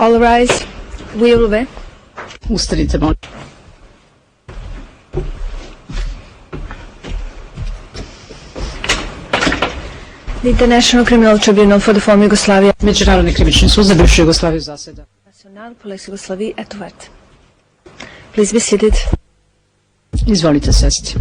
All rise. Oui ou levé? Ustanite, molim. The International Criminal Tribunal for the former Yugoslavia. Međunarodni krivični sud za bivšu Jugoslaviju zaseda. National Police Yugoslavie est ouverte. Please be seated. Izvolite sesti.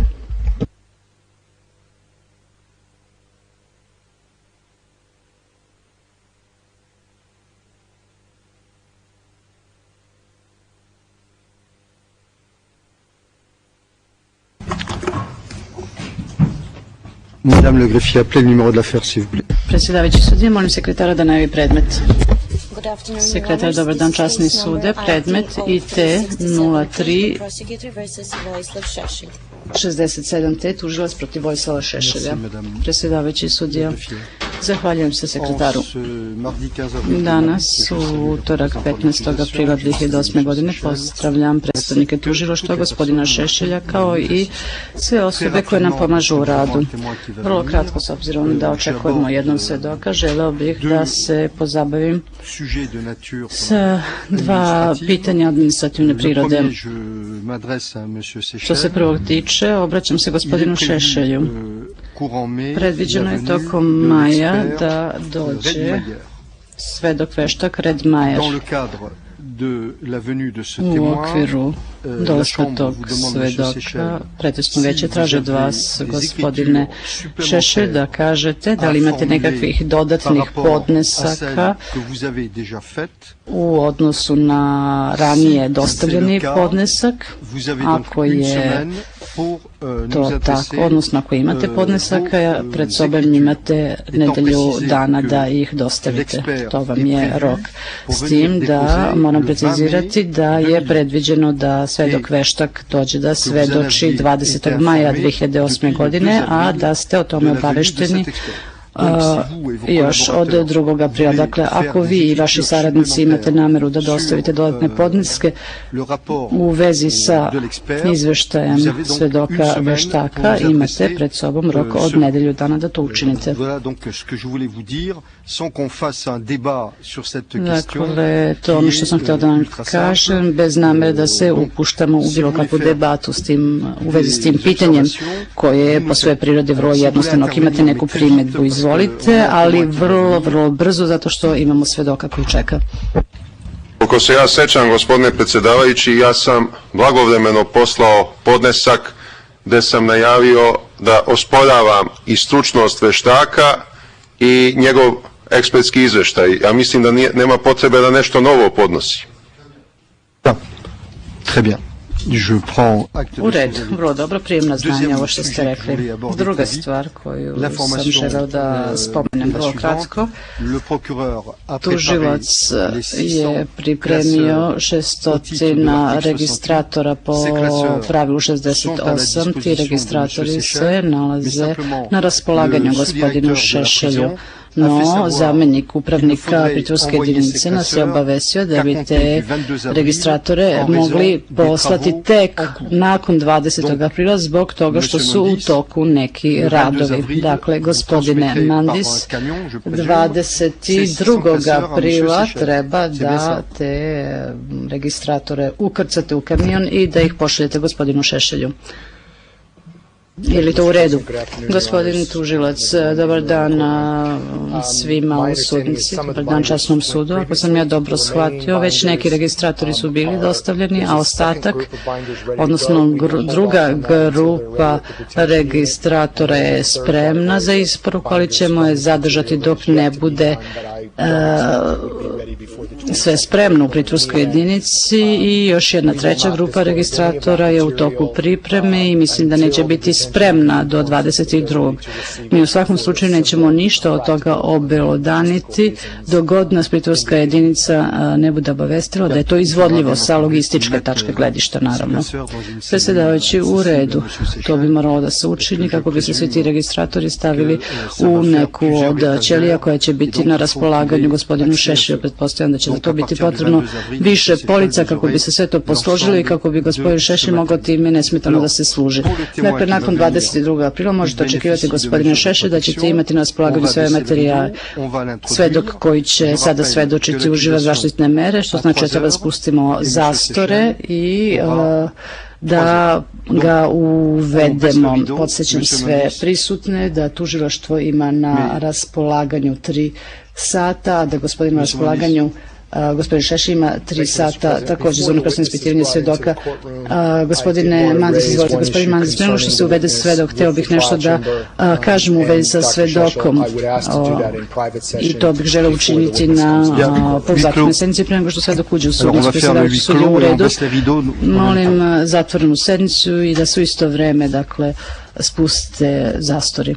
Madame le greffier, appelez le numéro de l'affaire, s'il vous plaît. Predsjedavajući sudija, molim sekretara da najavi predmet. Sekretar, dobar dan, časni sude. Predmet IT 03-67T, tužilac protiv Vojislava Šešelja. Predsjedavajući sudija, zahvaljujem se sekretaru. Danas, u utorak 15. aprila 2008. godine, pozdravljam predstavnike tužilaštva gospodina Šešelja kao i sve osobe koje nam pomažu u radu. Vrlo kratko, s obzirom da očekujemo jednog svedoka, želeo bih da se pozabavim sa dva pitanja administrativne prirode. Što se prvog tiče, obraćam se gospodinu Šešelju. Predviđeno je tokom maja da dođe svedok veštak Redmajer. U okviru dolaska tog svedoka, pretresno veće traže od vas, gospodine Šešelj, da kažete da li imate nekakvih dodatnih podnesaka u odnosu na ranije dostavljeni podnesak, ako je to tako, odnosno ako imate podnesaka, pred sobom imate nedelju dana da ih dostavite. To vam je rok. S tim da moram precizirati da je predviđeno da svedok veštak dođe da svedoči 20. maja 2008. godine, a da ste o tome obavešteni još od 2. aprila. Dakle, ako vi i vaši saradnici imate nameru da dostavite dodatne podneske u vezi sa izveštajem svedoka veštaka, imate pred sobom rok od nedelju dana da to učinite. Dakle, to ono što sam htio da vam kažem, bez namere da se upuštamo u bilo kakvu debatu u vezi s tim pitanjem, koje je po svoje prirode vrlo jednostavno. Ako imate neku primedbu, izvolite, ali vrlo brzo, zato što imamo svedoka koji čeka. Koliko se ja sećam, gospodine predsjedavajući, ja sam blagovremeno poslao podnesak gde sam najavio da osporavam i stručnost veštaka i njegov ekspertski izveštaj. Ja mislim da nema potrebe da nešto novo podnosi. Très bien. U redu, vrlo dobro, prijemna znanja ovo što ste rekli. Druga stvar koju sam želeo da spomenem vrlo kratko, tužilac je pripremio 600 registratora po pravilu 68. Ti registratori se nalaze na raspolaganju gospodinu Šešelju. No, zamenik upravnika pritvorske jedinice nas je obavestio da bi te registratore mogli poslati tek nakon 20. aprila zbog toga što su u toku neki radovi. Dakle, gospodine Mandis, 22. aprila treba da te registratore ukrcate u kamion i da ih pošaljete gospodinu Šešelju. Je li to u redu? Gospodin tužilac, dobar dan svima u sudnici, dobar dan časnom sudu. Ako sam ja dobro shvatio, već neki registratori su bili dostavljeni, a ostatak, odnosno druga grupa registratora je spremna za isporuku, ali ćemo je zadržati dok ne bude sve spremno u pritvorskoj jedinici, i još jedna treća grupa registratora je u toku pripreme i mislim da neće biti spremna do 22. Mi u svakom slučaju nećemo ništa od toga obelodaniti dok god nas pritvorska jedinica ne bude obavestila da je to izvodljivo sa logističke tačke gledišta, naravno. Predsjedavajući, u redu, to bi moralo da se učini kako bi se svi ti registratori stavili u neku od ćelija koja će biti na raspolaganju raspolaganju gospodinu Šešelju. Pretpostavljam da će za to biti potrebno više polica kako bi se sve to posložilo i kako bi gospodin Šešelj mogao time nesmetano da se služi. Dakle, nakon 22. aprila možete očekivati gospodine Šešelj da ćete imati na raspolaganju sve materijale. Svedok koji će sada svedočiti uživa zaštitne mere, što znači da treba da spustimo zastore i da ga uvedemo. Podsjećam sve prisutne da tužilaštvo ima na raspolaganju 3 sata, a da gospodin na raspolaganju gospodin Šešelj ima 3 sata također za unutrašnje ispitivanje svedoka. Gospodine Mandas, izvolite. Gospodin Mandas, prema što se uvede svedok, hteo bih nešto da kažem u vezi sa svedokom i to bih želeo učiniti na pozakljene sednici prema nego što svedok uđe u sudnicu. Predsjedavajući sud je u redu. Molim zatvorenu sednicu i da su isto vreme, dakle, spuste zastori.